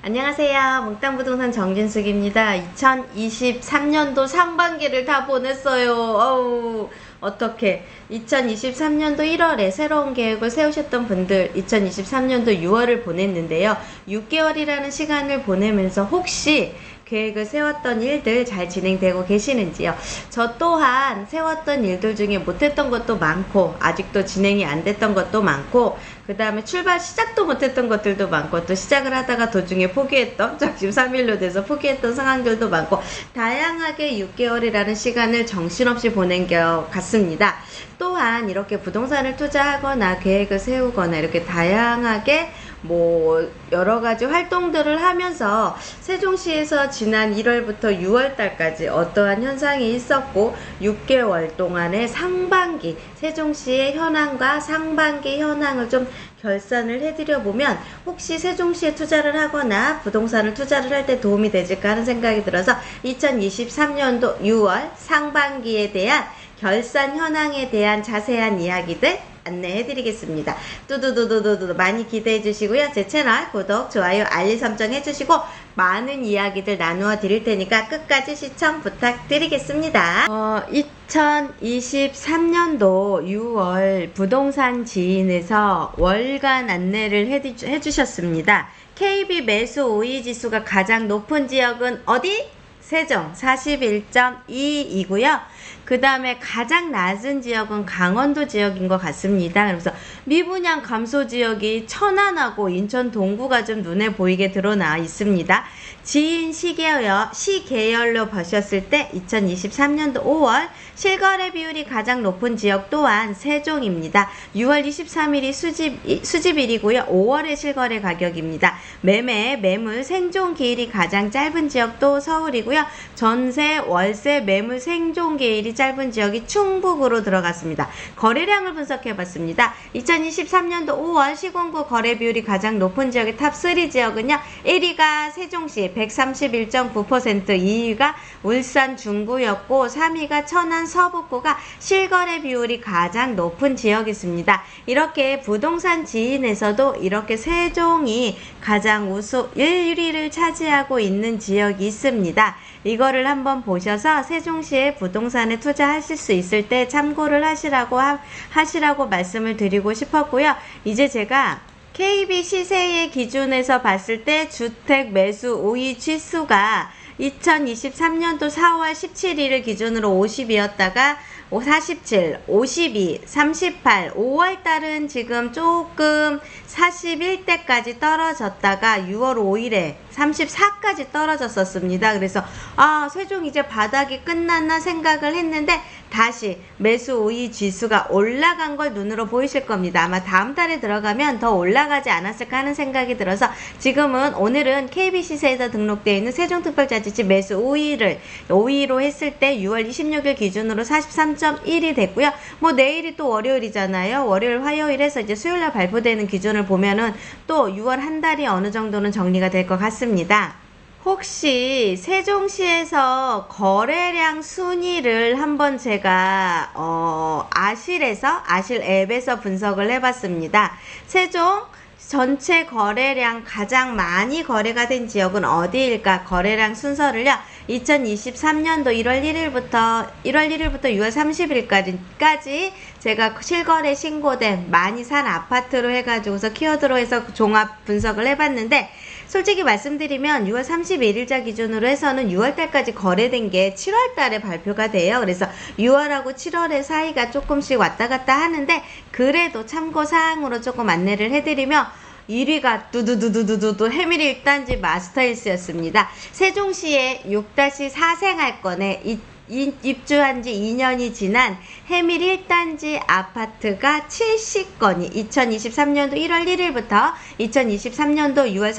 안녕하세요. 몽땅부동산 정진숙입니다. 2023년도 상반기를 다 보냈어요. 어우, 어떻게 2023년도 1월에 새로운 계획을 세우셨던 분들 2023년도 6월을 보냈는데요. 6개월이라는 시간을 보내면서 혹시 계획을 세웠던 일들 잘 진행되고 계시는지요? 저 또한 세웠던 일들 중에 못했던 것도 많고 아직도 진행이 안 됐던 것도 많고 그 다음에 출발 시작도 못했던 것들도 많고 또 시작을 하다가 도중에 포기했던 작심 3일로 돼서 포기했던 상황들도 많고 다양하게 6개월이라는 시간을 정신없이 보낸 것 같습니다. 또한 이렇게 부동산을 투자하거나 계획을 세우거나 이렇게 다양하게 여러가지 활동들을 하면서 세종시에서 지난 1월부터 6월달까지 어떠한 현상이 있었고 6개월 동안의 상반기 세종시의 현황과 상반기 현황을 좀 결산을 해드려 보면 혹시 세종시에 투자를 하거나 부동산을 투자를 할 때 도움이 되질까 하는 생각이 들어서 2023년도 6월 상반기에 대한 결산 현황에 대한 자세한 이야기들 안내해 드리겠습니다. 뚜두두두두두 많이 기대해 주시고요. 제 채널 구독, 좋아요, 알림 설정 해주시고 많은 이야기들 나누어 드릴 테니까 끝까지 시청 부탁드리겠습니다. 2023년도 6월 부동산 지인에서 월간 안내를 해주셨습니다. KB 매수 5위 지수가 가장 높은 지역은 어디? 세종 41.2이고요. 그 다음에 가장 낮은 지역은 강원도 지역인 것 같습니다. 그래서 미분양 감소 지역이 천안하고 인천 동구가 좀 눈에 보이게 드러나 있습니다. 지인 시계열로 보셨을 때 2023년도 5월 실거래 비율이 가장 높은 지역 또한 세종입니다. 6월 23일이 수집일이고요. 5월의 실거래 가격입니다. 매물 생존 기일이 가장 짧은 지역도 서울이고요. 전세, 월세, 매물 생존 기일이 짧은 지역이 충북으로 들어갔습니다. 거래량을 분석해 봤습니다. 2023년도 5월 시공구 거래 비율이 가장 높은 지역의 탑3 지역은요. 1위가 세종시 131.9%, 2위가 울산 중구였고 3위가 천안 서북구가 실거래 비율이 가장 높은 지역이었습니다. 이렇게 부동산 지인에서도 이렇게 세종이 가장 1위를 차지하고 있는 지역이 있습니다. 이거를 한번 보셔서 세종시에 부동산에 투자하실 수 있을 때 참고를 하시라고 말씀을 드리고 싶었고요. 이제 제가 KB 시세의 기준에서 봤을 때 주택 매수 5위 지수가 2023년도 4월 17일을 기준으로 50이었다가 47, 52, 38, 5월달은 지금 조금 41대까지 떨어졌다가 6월 5일에 34까지 떨어졌었습니다. 그래서 세종 이제 바닥이 끝났나 생각을 했는데 다시 매수 5위 지수가 올라간 걸 눈으로 보이실 겁니다. 아마 다음 달에 들어가면 더 올라가지 않았을까 하는 생각이 들어서 지금은 오늘은 KB시세에서 등록되어 있는 세종특별자치시 매수 5위로 했을 때 6월 26일 기준으로 43.1이 됐고요. 내일이 또 월요일이잖아요. 월요일, 화요일에서 이제 수요일날 발표되는 기준을 보면은 또 6월 한 달이 어느 정도는 정리가 될 것 같습니다. 혹시 세종시에서 거래량 순위를 한번 제가 아실 앱에서 분석을 해봤습니다. 세종 전체 거래량 가장 많이 거래가 된 지역은 어디일까? 거래량 순서를요. 2023년도 1월 1일부터 6월 30일까지 제가 실거래 신고된 많이 산 아파트로 해가지고서 키워드로 해서 종합 분석을 해봤는데 솔직히 말씀드리면 6월 31일자 기준으로 해서는 6월달까지 거래된 게 7월달에 발표가 돼요. 그래서 6월하고 7월의 사이가 조금씩 왔다 갔다 하는데 그래도 참고사항으로 조금 안내를 해드리면 1위가 두두두두두두 해밀 1단지 마스터힐스였습니다. 세종시의 6-4 생활권에 입주한 지 2년이 지난 해밀 1단지 아파트가 70건이 2023년도 1월 1일부터 2023년도 6월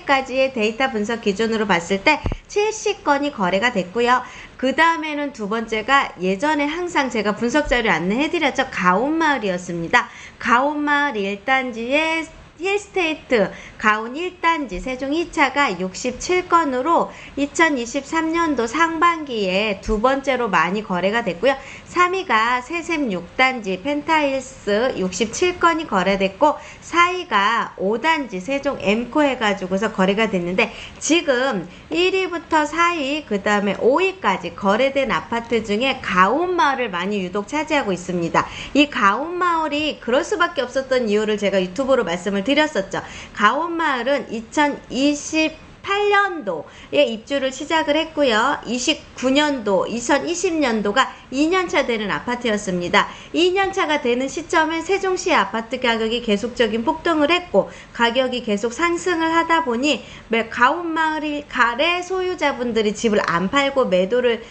31일까지의 데이터 분석 기준으로 봤을 때 70건이 거래가 됐고요. 그 다음에는 두 번째가 예전에 항상 제가 분석 자료 안내해드렸죠. 가온마을이었습니다. 가온마을 1단지의 힐스테이트 가온 1단지 세종 2차가 67건으로 2023년도 상반기에 두 번째로 많이 거래가 됐고요. 3위가 세샘 6단지 펜타일스 67건이 거래됐고 4위가 5단지 세종 엠코 해가지고서 거래가 됐는데 지금 1위부터 4위 그 다음에 5위까지 거래된 아파트 중에 가온마을을 많이 유독 차지하고 있습니다. 이 가온마을이 그럴 수밖에 없었던 이유를 제가 유튜브로 말씀을 드렸었죠. 가온마을은 2028년도에 입주를 시작을 했고요. 29년도, 2020년도가 2년차 되는 아파트였습니다. 2년차가 되는 시점에 세종시의 아파트 가격이 계속적인 폭등을 했고 가격이 계속 상승을 하다 보니 가온마을이 가래 소유자분들이 집을 안 팔고 매도를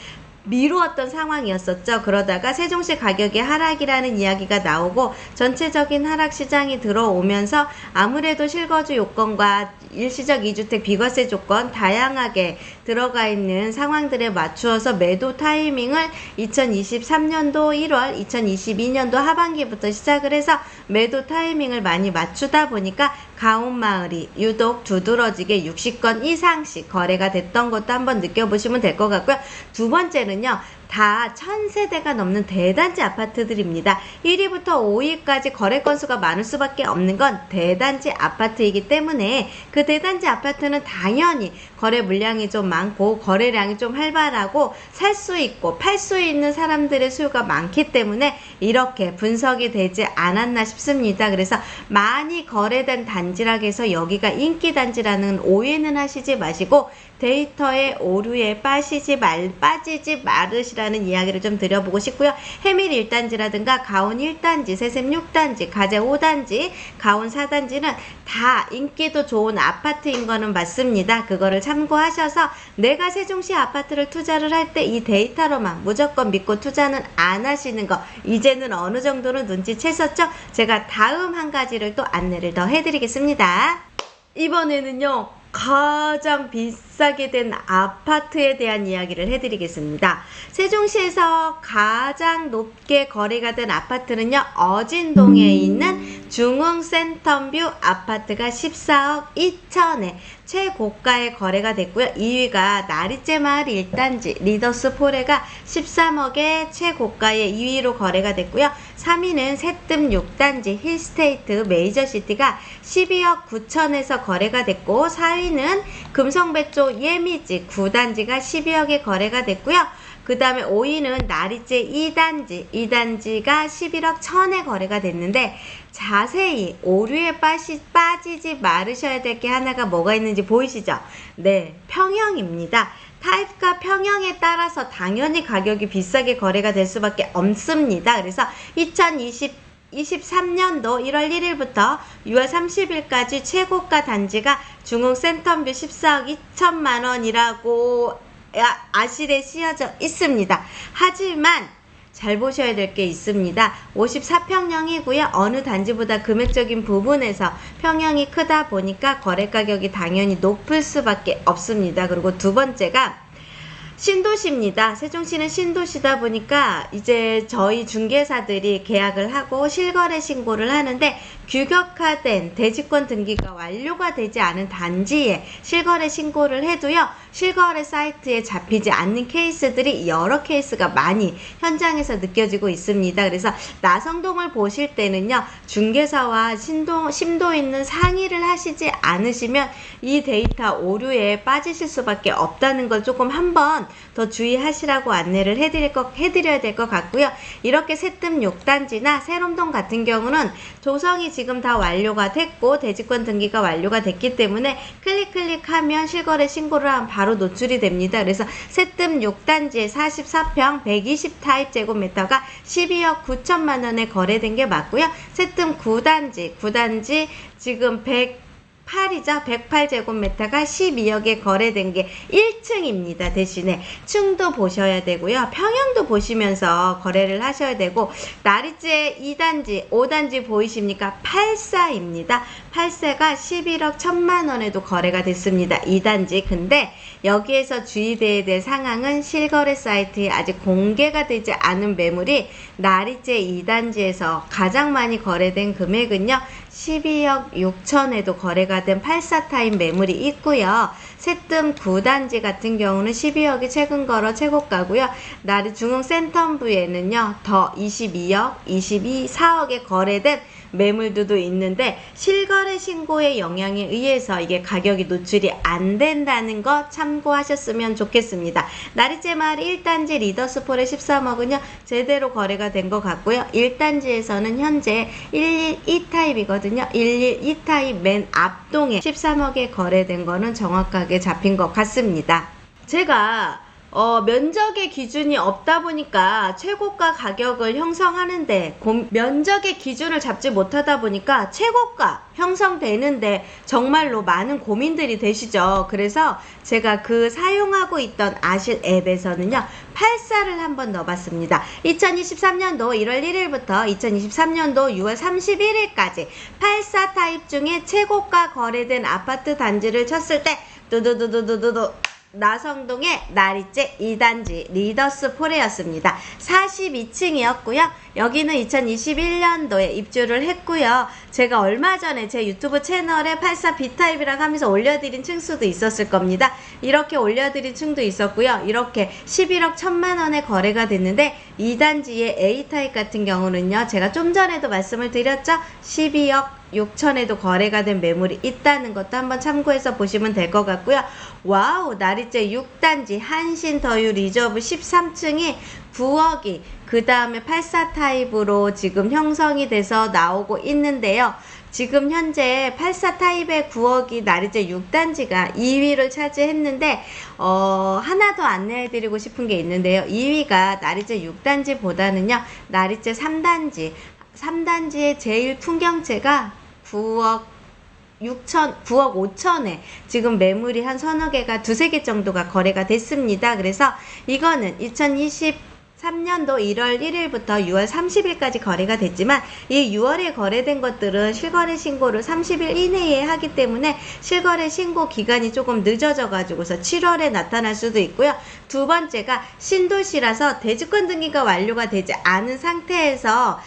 미루었던 상황이었었죠. 그러다가 세종시 가격의 하락이라는 이야기가 나오고 전체적인 하락 시장이 들어오면서 아무래도 실거주 요건과 일시적 2주택 비과세 조건 다양하게 들어가 있는 상황들에 맞추어서 매도 타이밍을 2023년도 1월, 2022년도 하반기부터 시작을 해서 매도 타이밍을 많이 맞추다 보니까 가온마을이 유독 두드러지게 60건 이상씩 거래가 됐던 것도 한번 느껴보시면 될 것 같고요. 두 번째는요. 다 1000세대가 넘는 대단지 아파트들입니다. 1위부터 5위까지 거래 건수가 많을 수밖에 없는 건 대단지 아파트이기 때문에 그 대단지 아파트는 당연히 거래 물량이 좀 많고 거래량이 좀 활발하고 살 수 있고 팔 수 있는 사람들의 수요가 많기 때문에 이렇게 분석이 되지 않았나 싶습니다. 그래서 많이 거래된 단지라고 해서 여기가 인기 단지라는 오해는 하시지 마시고 데이터의 오류에 빠지지 마르시라는 이야기를 좀 드려보고 싶고요. 해밀 1단지라든가 가온 1단지, 세샘 6단지, 가재 5단지, 가온 4단지는 다 인기도 좋은 아파트인 거는 맞습니다. 그거를 참고하셔서 내가 세종시 아파트를 투자를 할 때 이 데이터로만 무조건 믿고 투자는 안 하시는 거 이제는 어느 정도는 눈치챘었죠? 제가 다음 한 가지를 또 안내를 더 해드리겠습니다. 이번에는요. 가장 비싸게 된 아파트에 대한 이야기를 해드리겠습니다. 세종시에서 가장 높게 거래가 된 아파트는요. 어진동에 있는 중흥센텀뷰 아파트가 14억 2천에 최고가에 거래가 됐고요. 2위가 나리째마을 1단지 리더스포레가 13억에 최고가에 2위로 거래가 됐고요. 3위는 새뜸 6단지 힐스테이트 메이저시티가 12억 9천에서 거래가 됐고 4위는 금성배쪽 예미지 9단지가 12억에 거래가 됐고요. 그 다음에 5위는 나리째 2단지가 11억 1천에 거래가 됐는데 자세히 오류에 빠지지 마르셔야 될 게 하나가 뭐가 있는지 보이시죠? 네, 평형입니다. 타입과 평형에 따라서 당연히 가격이 비싸게 거래가 될 수밖에 없습니다. 그래서 2023년도 1월 1일부터 6월 30일까지 최고가 단지가 중흥센텀뷰 14억 2천만 원이라고 아실에 씌어져 있습니다. 하지만 잘 보셔야 될 게 있습니다. 54평형이고요. 어느 단지보다 금액적인 부분에서 평형이 크다 보니까 거래 가격이 당연히 높을 수밖에 없습니다. 그리고 두 번째가 신도시입니다. 세종시는 신도시다 보니까 이제 저희 중개사들이 계약을 하고 실거래 신고를 하는데 규격화된 대지권 등기가 완료가 되지 않은 단지에 실거래 신고를 해도요. 실거래 사이트에 잡히지 않는 케이스들이 여러 케이스가 많이 현장에서 느껴지고 있습니다. 그래서 나성동을 보실 때는요. 중개사와 심도 있는 상의를 하시지 않으시면 이 데이터 오류에 빠지실 수밖에 없다는 걸 조금 한번 더 주의하시라고 안내를 해드려야 될 것 같고요. 이렇게 새뜸 6단지나 세롬동 같은 경우는 조성이 지금 다 완료가 됐고 대지권 등기가 완료가 됐기 때문에 클릭하면 실거래 신고를 하면 바로 노출이 됩니다. 그래서 새뜸 6단지에 44평 120 타입 제곱미터가 12억 9천만 원에 거래된 게 맞고요. 새뜸 9단지 지금 108이죠. 108제곱미터가 12억에 거래된 게 1층입니다. 대신에 층도 보셔야 되고요. 평형도 보시면서 거래를 하셔야 되고 나리째 2단지, 5단지 보이십니까? 84입니다. 84가 11억 1천만 원에도 거래가 됐습니다. 2단지. 근데 여기에서 주의돼야 될 상황은 실거래 사이트에 아직 공개가 되지 않은 매물이 나리째 2단지에서 가장 많이 거래된 금액은요. 12억 6천에도 거래가 된 84타입 매물이 있고요. 새뜸 9단지 같은 경우는 12억이 최근 거래 최고가고요. 나리 중흥 센텀부에는요 더 22억, 4억에 거래된 매물들도 있는데 실거래 신고의 영향에 의해서 이게 가격이 노출이 안 된다는 거 참고하셨으면 좋겠습니다. 나리째 마을 1단지 리더스폴의 13억은요 제대로 거래가 된 것 같고요. 1단지에서는 현재 112타입이거든요. 112타입 맨 앞동에 13억에 거래된 거는 정확하게 잡힌 것 같습니다. 제가 면적의 기준이 없다 보니까 최고가 가격을 형성하는데 면적의 기준을 잡지 못하다 보니까 최고가 형성되는데 정말로 많은 고민들이 되시죠. 그래서 제가 그 사용하고 있던 아실 앱에서는요 84를 한번 넣어봤습니다. 2023년도 1월 1일부터 2023년도 6월 31일까지 84 타입 중에 최고가 거래된 아파트 단지를 쳤을 때 두두두두두두 나성동의 나리째 2단지 리더스 포레였습니다. 42층이었고요. 여기는 2021년도에 입주를 했고요. 제가 얼마 전에 제 유튜브 채널에 84 B타입이라고 하면서 올려드린 층수도 있었을 겁니다. 이렇게 올려드린 층도 있었고요. 이렇게 11억 1천만 원에 거래가 됐는데 2단지의 A타입 같은 경우는요. 제가 좀 전에도 말씀을 드렸죠. 12억 6천에도 거래가 된 매물이 있다는 것도 한번 참고해서 보시면 될 것 같고요. 와우, 나리째 6단지 한신더유 리저브 13층이 9억이 그 다음에 84 타입으로 지금 형성이 돼서 나오고 있는데요. 지금 현재 84 타입의 9억이 나리째 6단지가 2위를 차지했는데 하나 더 안내해드리고 싶은 게 있는데요. 2위가 나리째 6단지보다는요. 나리째 3단지의 제일 풍경채가 9억 5천에 지금 매물이 한 서너 개가 두세 개 정도가 거래가 됐습니다. 그래서 이거는 2023년도 1월 1일부터 6월 30일까지 거래가 됐지만 이 6월에 거래된 것들은 실거래 신고를 30일 이내에 하기 때문에 실거래 신고 기간이 조금 늦어져 가지고서 7월에 나타날 수도 있고요. 두 번째가 신도시라서 대지권 등기가 완료가 되지 않은 상태에서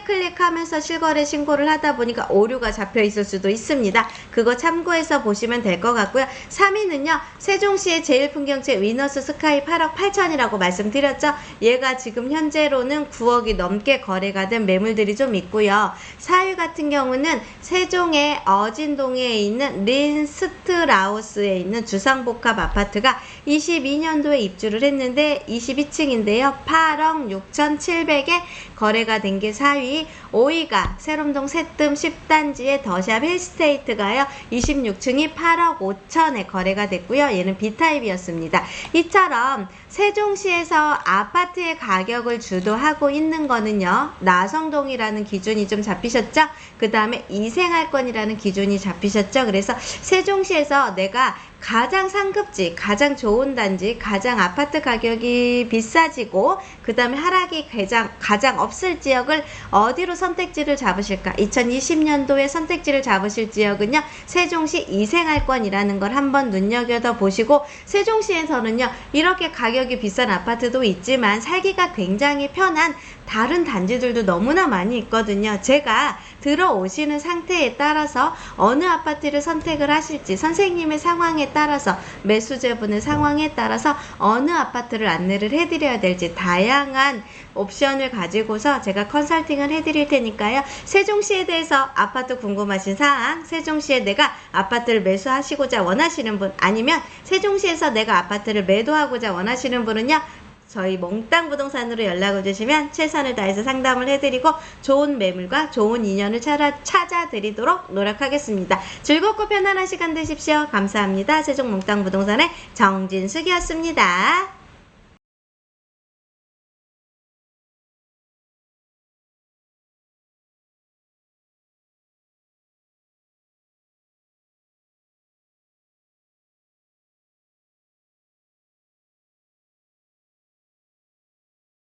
클릭하면서 실거래 신고를 하다 보니까 오류가 잡혀 있을 수도 있습니다. 그거 참고해서 보시면 될 것 같고요. 3위는요. 세종시의 제일 풍경채 위너스 스카이 8억 8천이라고 말씀드렸죠. 얘가 지금 현재로는 9억이 넘게 거래가 된 매물들이 좀 있고요. 4위 같은 경우는 세종의 어진동에 있는 린스트라우스에 있는 주상복합 아파트가 22년도에 입주를 했는데 22층인데요. 8억 6,700에 거래가 된 게 4위. 5위가 세롬동 새뜸 10단지의 더샵 힐스테이트가요. 26층이 8억 5천에 거래가 됐고요. 얘는 B타입이었습니다. 이처럼 세종시에서 아파트의 가격을 주도하고 있는 거는요. 나성동이라는 기준이 좀 잡히셨죠? 그 다음에 이생활권이라는 기준이 잡히셨죠? 그래서 세종시에서 내가 가장 상급지, 가장 좋은 단지, 가장 아파트 가격이 비싸지고 그 다음에 하락이 가장 없을 지역을 어디로 선택지를 잡으실까? 2020년도에 선택지를 잡으실 지역은요. 세종시 이생활권이라는 걸 한번 눈여겨서 보시고 세종시에서는요. 이렇게 가격이 비싼 아파트도 있지만 살기가 굉장히 편한 다른 단지들도 너무나 많이 있거든요. 제가 들어오시는 상태에 따라서 어느 아파트를 선택을 하실지 선생님의 상황에 따라서 매수자분의 상황에 따라서 어느 아파트를 안내를 해드려야 될지 다양한 옵션을 가지고서 제가 컨설팅을 해드릴 테니까요. 세종시에 대해서 아파트 궁금하신 사항, 세종시에 내가 아파트를 매수하시고자 원하시는 분 아니면 세종시에서 내가 아파트를 매도하고자 원하시는 분은요. 저희 몽땅 부동산으로 연락을 주시면 최선을 다해서 상담을 해드리고 좋은 매물과 좋은 인연을 찾아드리도록 노력하겠습니다. 즐겁고 편안한 시간 되십시오. 감사합니다. 세종 몽땅 부동산의 정진숙이었습니다.